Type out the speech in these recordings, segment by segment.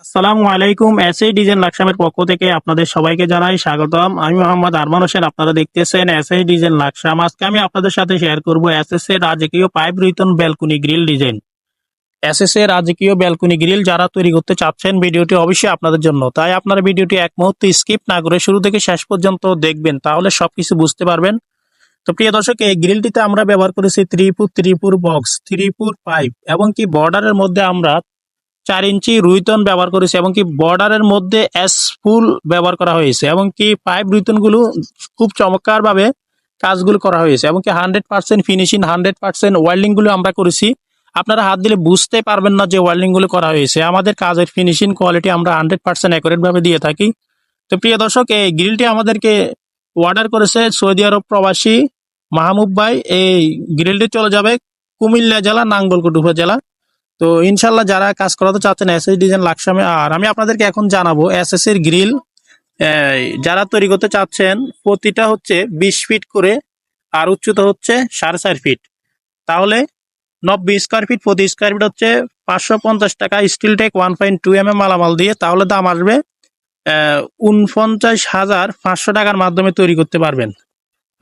আসসালামু আলাইকুম। SA design লাকসামের পক্ষ থেকে আপনাদের সবাইকে জানাই স্বাগতম। আমি মোহাম্মদ আরমান হোসেন। আপনারা দেখতেছেন এসএ ডিজাইন লাকসাম। আজকে আমি আপনাদের সাথে শেয়ার করব এসএস এর রাজকীয় pipe written balcony grill design. SS এর রাজকীয় ব্যালকনি গ্রিল যারা তৈরি করতে চাচ্ছেন, ভিডিওটি অবশ্যই আপনাদের জন্য। তাই আপনারা ভিডিওটি এক মুহূর্ত স্কিপ না করে শুরু থেকে শেষ পর্যন্ত দেখবেন, তাহলে সবকিছু বুঝতে পারবেন। তো প্রিয় দর্শক, এই গ্রিলটিতে আমরা ব্যবহার করেছি 3 ফুট বক্স, 3 ফুট পাইপ এবং কি বর্ডারের মধ্যে আমরা 4 ইঞ্চি রুইতন ব্যবহার করেছি এবং কি বর্ডারের মধ্যে এস ফুল ব্যবহার করা হয়েছে এবং কি পাইপ রুইতন গুলো খুব চমৎকার ভাবে কাজগুলো করা হয়েছে এবং কি 100% ফিনিশিং, 100% ওয়েল্ডিং গুলো আমরা করেছি। আপনারা হাত দিলে বুঝতে পারবেন না যে ওয়েল্ডিং গুলো করা হয়েছে। আমাদের কাজের ফিনিশিং কোয়ালিটি আমরা 100% অ্যাকুরেট ভাবে দিয়ে থাকি। তো প্রিয় দর্শক, এই গ্রিলটি আমাদেরকে অর্ডার করেছে সৌদি আরব প্রবাসী মাহমুদ ভাই। এই গ্রিলটি চলে যাবে কুমিল্লা জেলা, নাঙ্গলকোট উপজেলা। তো ইনশাল্লাহ যারা কাজ করাতে চাচ্ছেন এসএস ডিজাইন লাকসামে, আর আমি আপনাদেরকে এখন জানাবো এসএস এর গ্রিল যারা তৈরি করতে চাচ্ছেন, প্রতিটা হচ্ছে 20 ফিট করে আর উচ্চতা হচ্ছে 4.5 ফিট। তাহলে 90 স্কোয়ার ফিট, প্রতি স্কোয়ার ফিট হচ্ছে 550 টাকা। স্টিল টেক 1.2 mm মালামাল দিয়ে তাহলে দাম আসবে 49,500 টাকার মাধ্যমে তৈরি করতে পারবেন।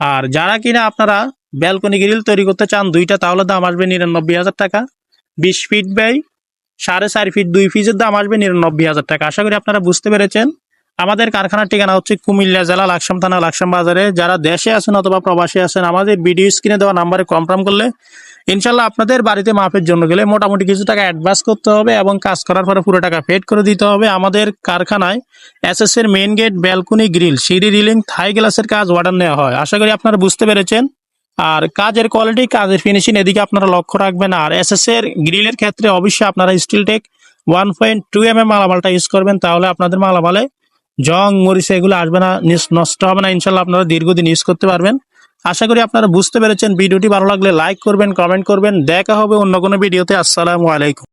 আর যারা কিনা আপনারা ব্যালকনি গ্রিল তৈরি করতে চান দুইটা, তাহলে দাম আসবে 99,000 টাকা। 20 ফিট বাই 4.5 ফিট 2 পিসের দাম আসবে 99,000 টাকা। আশা করি আপনারা বুঝতে পেরেছেন। আমাদের কারখানার ঠিকানা হচ্ছে কুমিল্লা জেলা, লাকসাম থানা, লাকসাম বাজারে। যারা দেশে আছেন অথবা প্রবাসী আছেন, আমাদের ভিডিও স্ক্রিনে দেওয়া নাম্বারে কনফার্ম করলে ইনশাল্লাহ আপনাদের বাড়িতে মাপের জন্য গেলে মোটামুটি কিছু টাকা অ্যাডভান্স করতে হবে এবং কাজ করার পরে পুরো টাকা পেড করে দিতে হবে। আমাদের কারখানায় এসএস এর মেইন গেট, ব্যালকনি গ্রিল, সিঁড়ি রিলিং, থাই গ্লাসের কাজ অর্ডার নেওয়া হয়। আশা করি আপনারা বুঝতে পেরেছেন। আর কাজের কোয়ালিটি, কাজের ফিনিশিং এদিকে আপনারা লক্ষ্য রাখবেন। আর এসএস এর গ্রিলের ক্ষেত্রে অবশ্যই আপনারা স্টিল টেক 1.2 mm মালামালটা ইউজ করবেন, তাহলে আপনাদের মালামালে জং মরিচা এগুলো আসবে না, নষ্ট হবে না। ইনশাল্লাহ আপনারা দীর্ঘদিন ইউজ করতে পারবেন। আশা করি আপনারা বুঝতে পেরেছেন। ভিডিওটি ভালো লাগলে লাইক করবেন, কমেন্ট করবেন। দেখা হবে অন্য কোনো ভিডিওতে। আসসালামু আলাইকুম।